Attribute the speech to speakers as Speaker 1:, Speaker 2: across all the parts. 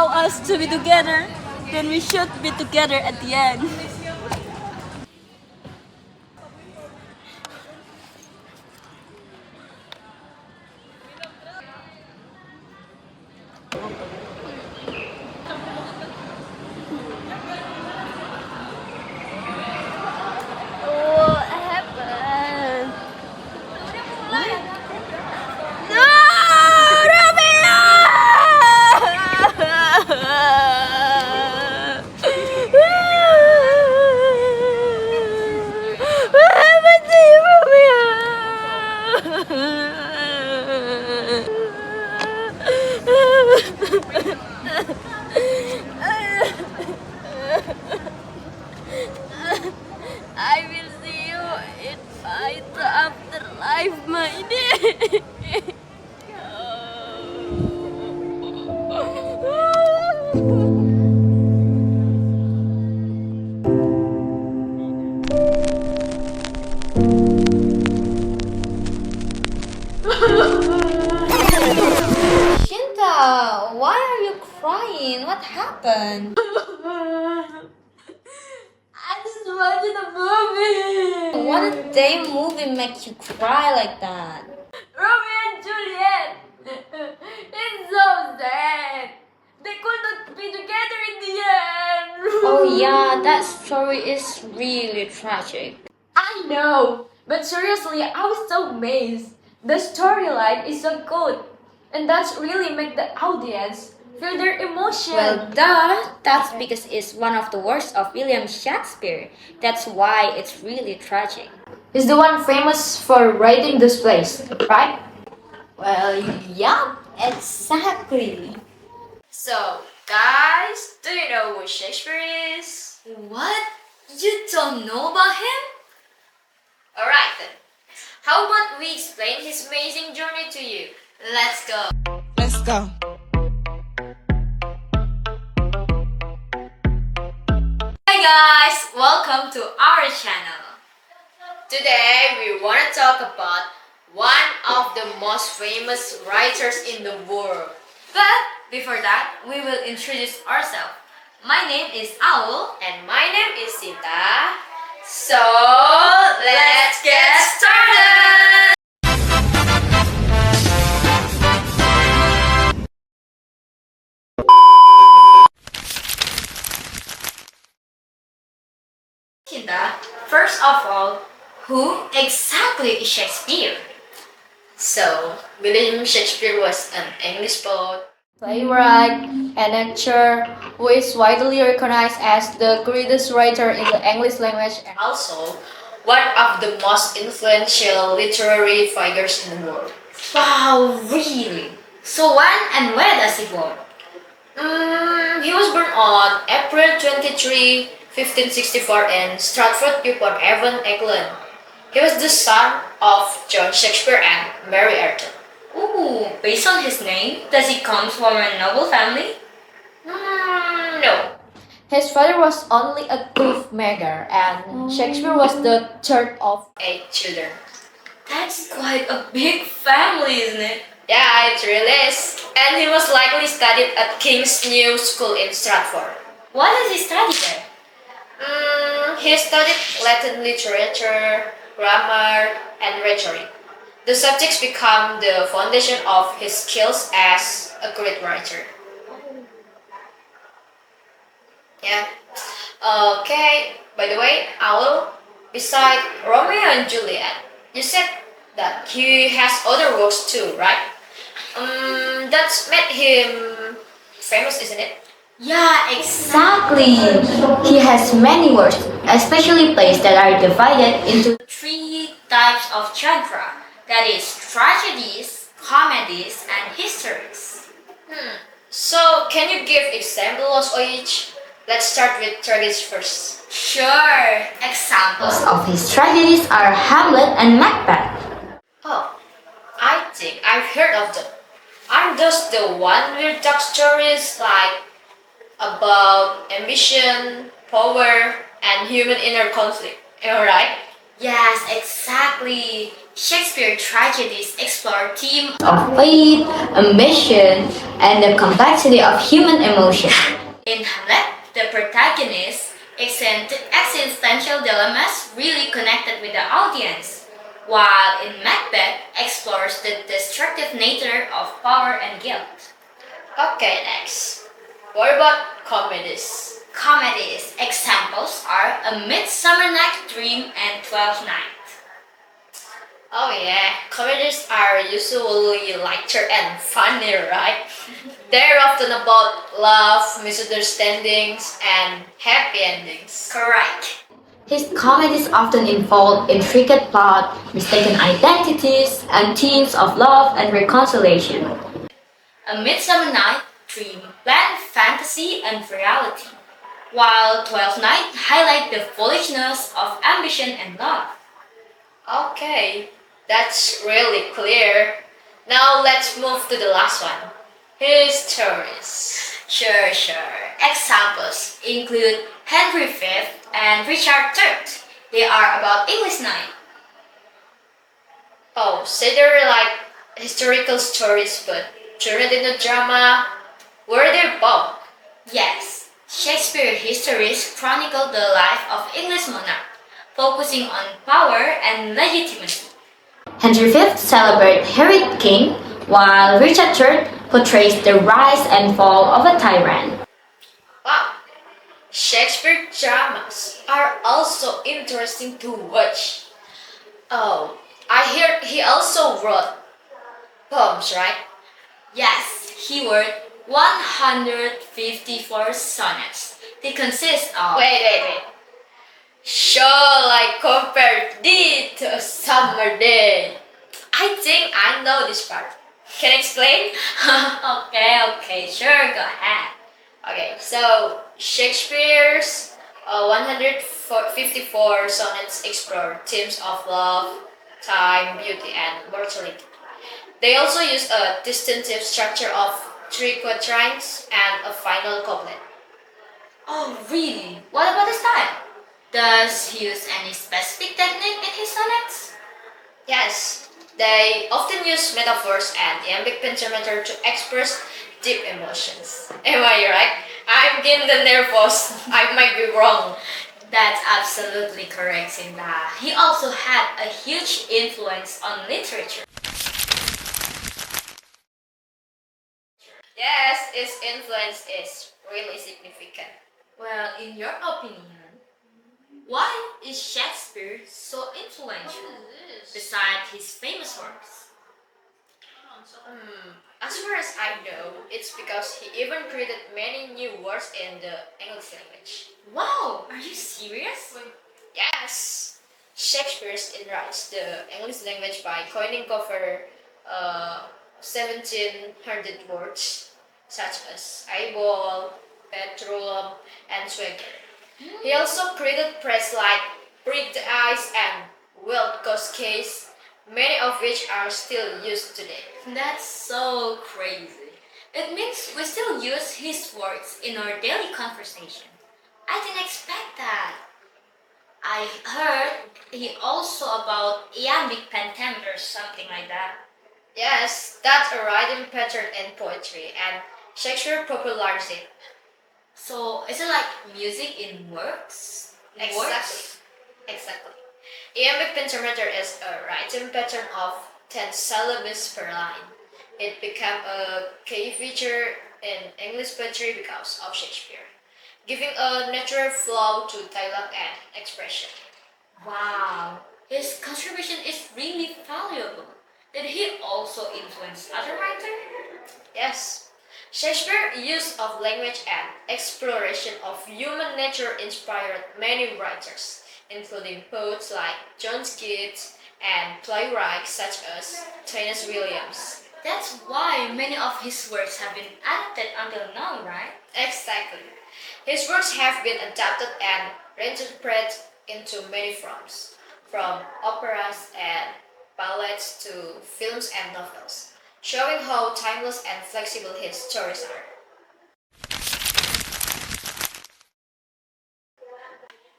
Speaker 1: allow us to be together, then we should be together at the end. What happened? No, what happened to you, I will see you in my afterlife, my dear.
Speaker 2: Shinta, why are you crying? What happened?
Speaker 1: I just watched the movie.
Speaker 2: What a day movie make you cry like that?
Speaker 1: Romeo and Juliet. It's so sad. They could not be together in the end.
Speaker 2: Oh yeah, that story is really tragic.
Speaker 1: I know, but seriously, I was so amazed. The storyline is so good, and that's really make the audience feel their emotion.
Speaker 2: Well, duh. That's because it's one of the works of William Shakespeare. That's why it's really tragic.
Speaker 1: He's the one famous for writing this plays, right?
Speaker 2: Well, yeah, exactly.
Speaker 1: So, guys, do you know who Shakespeare is?
Speaker 2: What? You don't know about him?
Speaker 1: Alright then. How about we explain his amazing journey to you?
Speaker 2: Let's go.
Speaker 3: Let's go.
Speaker 2: Hi guys, welcome to our channel.
Speaker 1: Today we want to talk about one of the most famous writers in the world.
Speaker 2: But before that, we will introduce ourselves. My name is Owl.
Speaker 1: And my name is Sita. So, let's get started!
Speaker 2: Kinta, first of all, who exactly is Shakespeare?
Speaker 1: So, William Shakespeare was an English poet,
Speaker 4: playwright, and actor who is widely recognized as the greatest writer in the English language.
Speaker 1: and also one of the most influential literary figures in the world.
Speaker 2: Wow, really? So when and where does he born?
Speaker 1: He was born on April 23, 1564 in Stratford-upon-Avon, England. He was the son of John Shakespeare and Mary Arthur.
Speaker 2: Ooh, based on his name, does he come from a noble family?
Speaker 1: No.
Speaker 4: His father was only a cloth maker, and Shakespeare was the third of.
Speaker 1: 8 children.
Speaker 2: That's quite a big family, isn't it?
Speaker 1: Yeah, it really is. And he was likely studied at King's New School in Stratford.
Speaker 2: What does he study there?
Speaker 1: He studied Latin literature, grammar, and rhetoric. The subjects become the foundation of his skills as a great writer. Yeah. Okay. By the way, Owl, beside Romeo and Juliet, you said that he has other works too, right? That's made him famous, isn't it?
Speaker 2: Yeah, exactly. He has many works, especially plays that are divided into three types of genre. That is tragedies, comedies, and histories.
Speaker 1: So, can you give examples of each? Let's start with tragedies first.
Speaker 2: Sure. Examples of his tragedies are Hamlet and Macbeth.
Speaker 1: Oh, I think I've heard of them. Aren't those the one with dark stories like about ambition, power, and human inner conflict? Am I right?
Speaker 2: Yes, exactly. Shakespeare tragedies explore themes
Speaker 4: Of faith, ambition, and the complexity of human emotion.
Speaker 2: in Hamlet. The protagonist existential dilemmas really connected with the audience, while in Macbeth explores the destructive nature of power and guilt.
Speaker 1: Okay, next. What about comedies?
Speaker 2: Comedies examples are A Midsummer Night's Dream and Twelfth Night.
Speaker 1: Oh yeah, comedies are usually lighter and funny, right? They're often about love, misunderstandings, and happy endings.
Speaker 2: Correct.
Speaker 4: His comedies often involve intricate plot, mistaken identities, and themes of love and reconciliation.
Speaker 2: A Midsummer Night Dream blend fantasy and reality, while Twelfth Night highlight the foolishness of ambition and love.
Speaker 1: Okay, that's really clear. Now let's move to the last one. His stories.
Speaker 2: Sure. Examples include Henry V and Richard III. They are about English knight.
Speaker 1: Oh, so they're like historical stories but turned into drama. Were they both?
Speaker 2: Yes, Shakespeare histories chronicle the life of English monarch, focusing on power and legitimacy.
Speaker 4: Henry V celebrates Herod King, while Richard III portrays the rise and fall of a tyrant.
Speaker 1: Wow. Shakespeare dramas are also interesting to watch. Oh, I hear he also wrote poems, right?
Speaker 2: Yes, he wrote 154 sonnets. They consist of
Speaker 1: Wait. Shall I compare thee to a summer day? I think I know this part. Can I explain?
Speaker 2: okay, sure, go ahead.
Speaker 1: Okay, so Shakespeare's 154 sonnets explore themes of love, time, beauty, and mortality. They also use a distinctive structure of three quatrains and a final couplet.
Speaker 2: Oh, really? What about the style? Does he use any specific technique in his sonnets?
Speaker 1: Yes, they often use metaphors and iambic pentameter to express deep emotions. Am I right? I'm getting nervous. I might be wrong.
Speaker 2: That's absolutely correct, Sinda. He also had a huge influence on literature.
Speaker 1: Yes, its influence is really significant.
Speaker 2: Well, in your opinion, why is Shakespeare so influential besides his famous works?
Speaker 1: As far as I know, it's because he even created many new words in the English language.
Speaker 2: Wow, are you serious?
Speaker 1: Yes, Shakespeare enriches the English language by coining over 1700 words such as eyeball, petroleum, and swagger. He also created phrases like prick the eyes and wild goose case, many of which are still used today.
Speaker 2: That's so crazy. It means we still use his words in our daily conversation. I didn't expect that. I heard he also about iambic pentameter, something like that.
Speaker 1: Yes, that's a writing pattern in poetry, and Shakespeare popularized it.
Speaker 2: So is it like music in works?
Speaker 1: Exactly. Exactly. Iambic pentameter is a writing pattern of 10 syllables per line. It became a key feature in English poetry because of Shakespeare, giving a natural flow to dialogue and expression.
Speaker 2: Wow, his contribution is really valuable. Did he also influence other writers?
Speaker 1: Yes, Shakespeare's use of language and exploration of human nature inspired many writers, including poets like John Keats and playwrights such as Tennessee Williams.
Speaker 2: That's why many of his works have been adapted until now, right?
Speaker 1: Exactly. His works have been adapted and reinterpreted into many forms, from operas and ballets to films and novels, showing how timeless and flexible his stories are.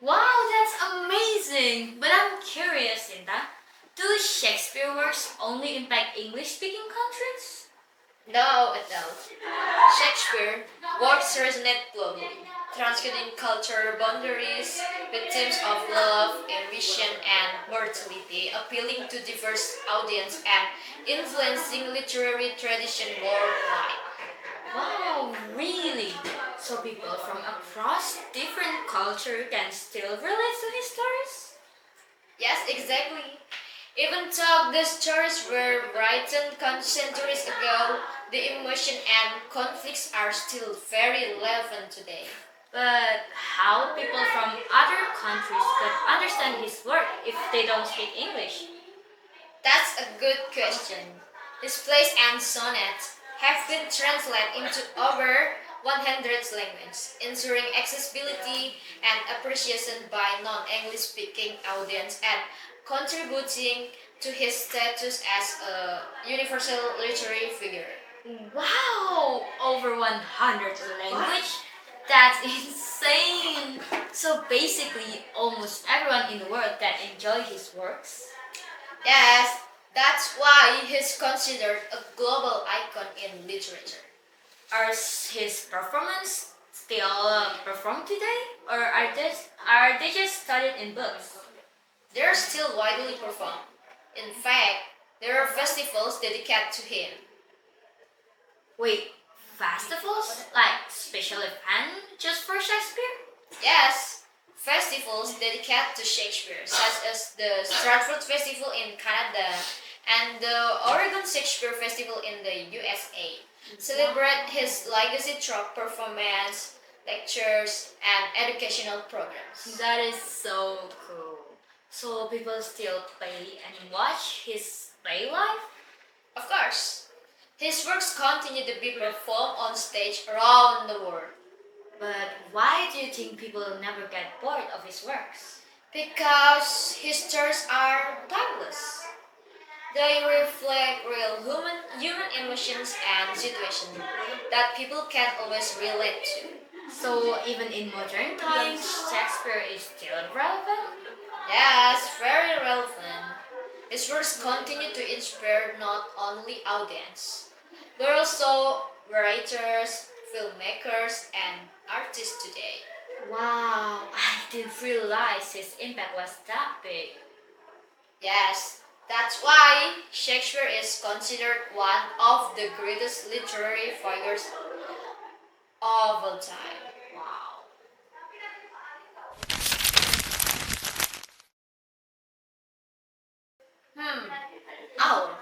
Speaker 2: Wow, that's Amazing! But I'm curious, Sinta. Do Shakespeare works only impact English-speaking countries?
Speaker 1: No, it don't. Shakespeare works resonate globally, transcending cultural boundaries with themes of love, ambition, and mortality, appealing to diverse audience and influencing literary tradition worldwide.
Speaker 2: Wow, really? So people from across different culture can still relate to his stories?
Speaker 1: Yes, exactly. Even though the stories were written centuries ago, the emotion and conflicts are still very relevant today.
Speaker 2: But how people from other countries could understand his work if they don't speak English?
Speaker 1: That's a good question. His plays and sonnets have been translated into over 100 languages, ensuring accessibility and appreciation by non-English speaking audience and contributing to his status as a universal literary figure.
Speaker 2: Wow, over 100 language? That's insane. So basically, almost everyone in the world can enjoy his works.
Speaker 1: Yes, that's why he's considered a global icon in literature.
Speaker 2: Are his performance still performed today, or are they just studied in books?
Speaker 1: They're still widely performed. In fact, there are festivals dedicated to him.
Speaker 2: Wait, festivals like special event just for Shakespeare?
Speaker 1: Yes, festivals dedicated to Shakespeare, such as the Stratford Festival in Canada and the Oregon Shakespeare Festival in the USA, celebrate his legacy through performance, lectures, and educational programs.
Speaker 2: That is so cool. So people still play and watch his play live?
Speaker 1: Of course, his works continue to be performed on stage around the world
Speaker 2: But why do you think people never get bored of his works?
Speaker 1: because his stories are timeless. They reflect real human emotions and situations that people can always relate to.
Speaker 2: So even in modern times, Shakespeare is still relevant?
Speaker 1: Yes, very relevant. His works continue to inspire not only audience, but also writers, filmmakers, and artists today.
Speaker 2: Wow, I didn't realize his impact was that big.
Speaker 1: Yes, that's why Shakespeare is considered one of the greatest literary figures of all time.
Speaker 2: Wow.
Speaker 1: Oh,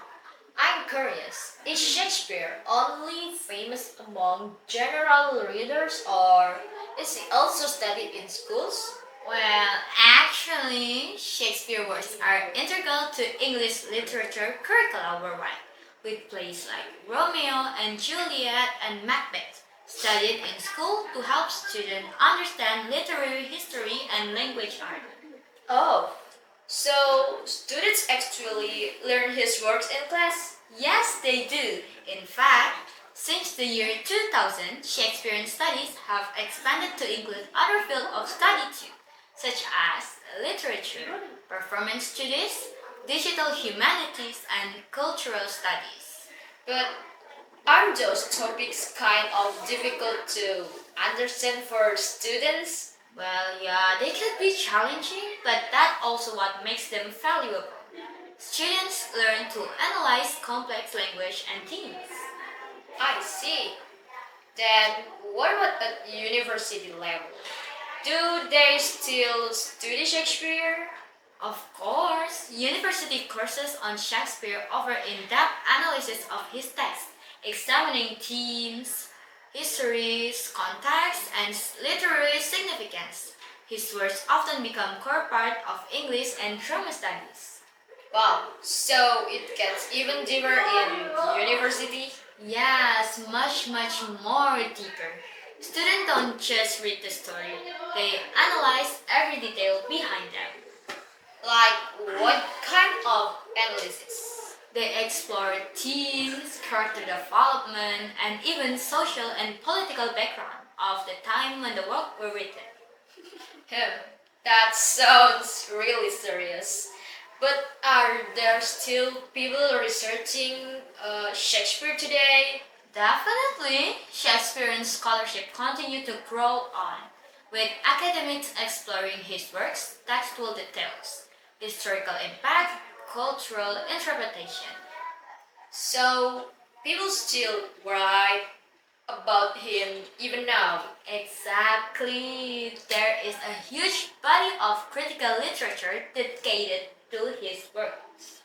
Speaker 1: I'm curious. Is Shakespeare only famous among general readers or is he also studied in schools?
Speaker 2: Well, actually, Shakespeare works are integral to English literature curricula worldwide, with plays like Romeo and Juliet and Macbeth studied in school to help students understand literary history and language art.
Speaker 1: Oh, so students actually learn his works in class?
Speaker 2: Yes, they do. In fact, since the year 2000, Shakespearean studies have expanded to include other fields of study too, such as literature, performance studies, digital humanities, and cultural studies.
Speaker 1: But aren't those topics kind of difficult to understand for students?
Speaker 2: Well, yeah, they could be challenging, but that's also what makes them valuable. Students learn to analyze complex language and themes.
Speaker 1: I see. Then what about at university level? Do they still study Shakespeare?
Speaker 2: Of course, university courses on Shakespeare offer in-depth analysis of his text, examining themes, histories, context, and literary significance. His works often become core part of English and drama studies.
Speaker 1: Wow, so it gets even deeper in university?
Speaker 2: Yes, much more deeper. Students don't just read the story, they analyze every detail behind them.
Speaker 1: Like what kind of analysis?
Speaker 2: They explore themes, character development, and even social and political background of the time when the work were written.
Speaker 1: Hmm. That sounds really serious. But are there still people researching Shakespeare today?
Speaker 2: Definitely, Shakespearean scholarship continue to grow on, with academics exploring his works, textual details, historical impact, cultural interpretation.
Speaker 1: So people still write about him even now.
Speaker 2: Exactly. There is a huge body of critical literature dedicated to his works.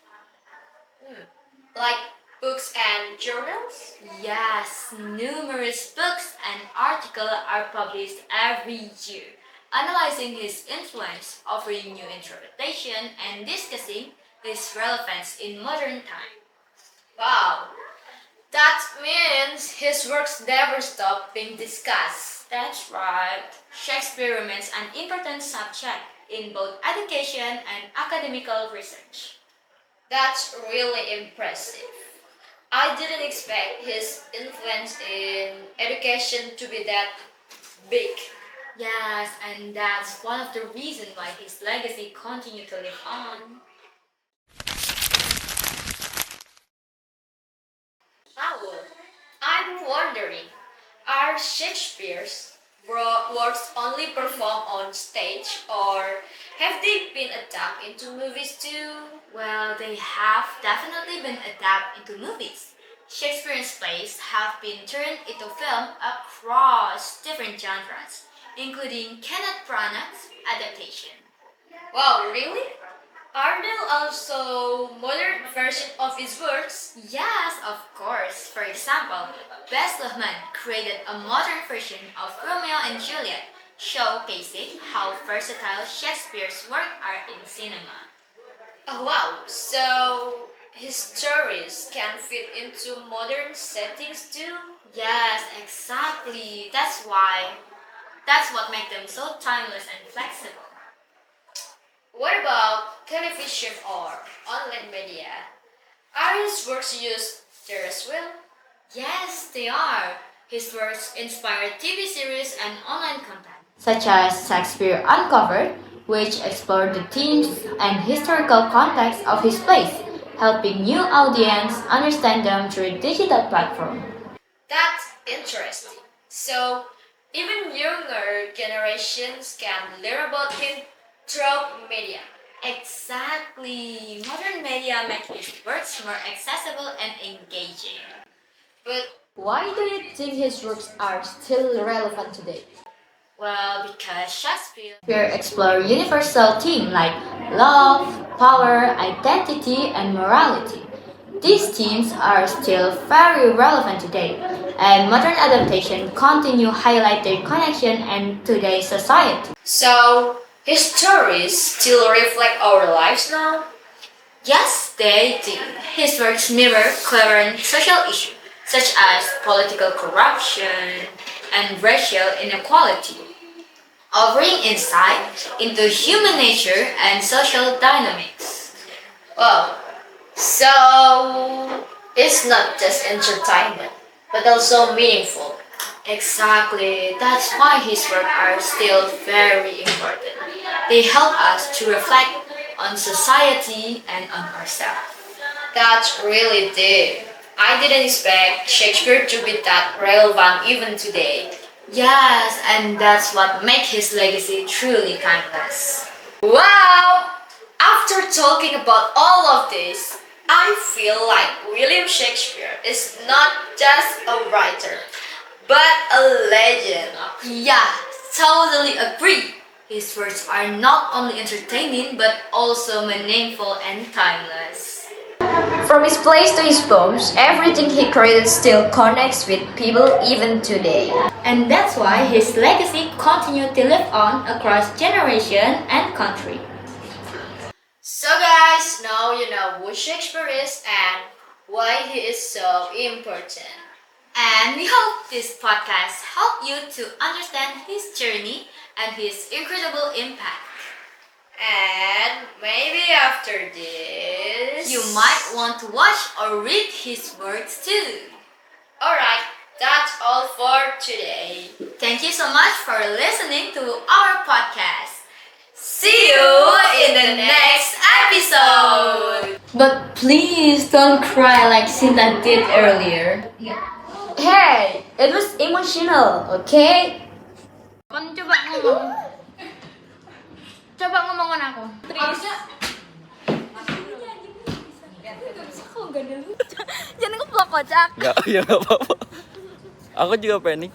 Speaker 1: Like books and journals?
Speaker 2: Yes, numerous books and articles are published every year, analyzing his influence, offering new interpretation, and discussing his relevance in modern time.
Speaker 1: Wow, that means his works never stop being discussed.
Speaker 2: That's right. Shakespeare remains an important subject in both education and academical research.
Speaker 1: That's really impressive. I didn't expect his influence in education to be that big.
Speaker 2: Yes, and that's one of the reasons why his legacy continues to live on.
Speaker 1: Owl, I'm wondering, are Shakespeare's works only performed on stage or have they been adapted into movies too?
Speaker 2: Well, they have definitely been adapted into movies. Shakespeare's plays have been turned into film across different genres, including Kenneth Branagh's adaptation.
Speaker 1: Wow, really? Are there also modern versions of his works?
Speaker 2: Yes, of course. For example, Bess Luhrmann created a modern version of Romeo and Juliet, showcasing how versatile Shakespeare's works are in cinema.
Speaker 1: Oh, wow, so his stories can fit into modern settings too?
Speaker 2: Yes, exactly. That's what makes them so timeless and flexible.
Speaker 1: What about television or online media? Are his works used there as well?
Speaker 2: Yes, they are. His works inspired TV series and online content.
Speaker 4: such as Shakespeare Uncovered, which explored the themes and historical context of his plays, helping new audience understand them through digital platform.
Speaker 1: That's interesting. So, even younger generations can learn about him through media.
Speaker 2: Exactly. Modern media make his works more accessible and engaging.
Speaker 1: But
Speaker 4: Why do you think his works are still relevant today?
Speaker 2: Well, because Shakespeare.
Speaker 4: Shakespeare explored universal themes like love, power, identity, and morality. These themes are still very relevant today, and modern adaptation continue highlight their connection in today's society.
Speaker 1: so, his stories still reflect our lives now?
Speaker 2: Yes, they do. His works mirror current social issues such as political corruption and racial inequality, offering insight into human nature and social dynamics.
Speaker 1: Wow. So, it's not just entertainment, but also meaningful.
Speaker 2: Exactly, that's why his works are still very important. They help us to reflect on society and on ourselves.
Speaker 1: That's really deep. I didn't expect Shakespeare to be that relevant even today.
Speaker 2: Yes, and that's what makes his legacy truly timeless.
Speaker 1: Wow! After talking about all of this, I feel like William Shakespeare is not just a writer, but a legend.
Speaker 2: Yeah, totally agree. His words are not only entertaining but also meaningful and timeless.
Speaker 4: From his plays to his poems, everything he created still connects with people even today.
Speaker 2: And that's why his legacy continues to live on across generation and country.
Speaker 1: So, guys, now you know who Shakespeare is and why he is so important.
Speaker 2: And we hope this podcast helped you to understand his journey and his incredible impact.
Speaker 1: And maybe after this,
Speaker 2: You might want to watch or read his works too.
Speaker 1: Alright, that's all for today.
Speaker 2: Thank you so much for listening to our podcast.
Speaker 1: in the next episode.
Speaker 4: But please don't cry like Sinta did earlier. Hey, it was emotional, okay?
Speaker 2: Kon coba ngomong. Coba ngomongan aku. Jangan ngeplok kocak.
Speaker 3: Enggak, ya enggak apa-apa. Aku juga panik.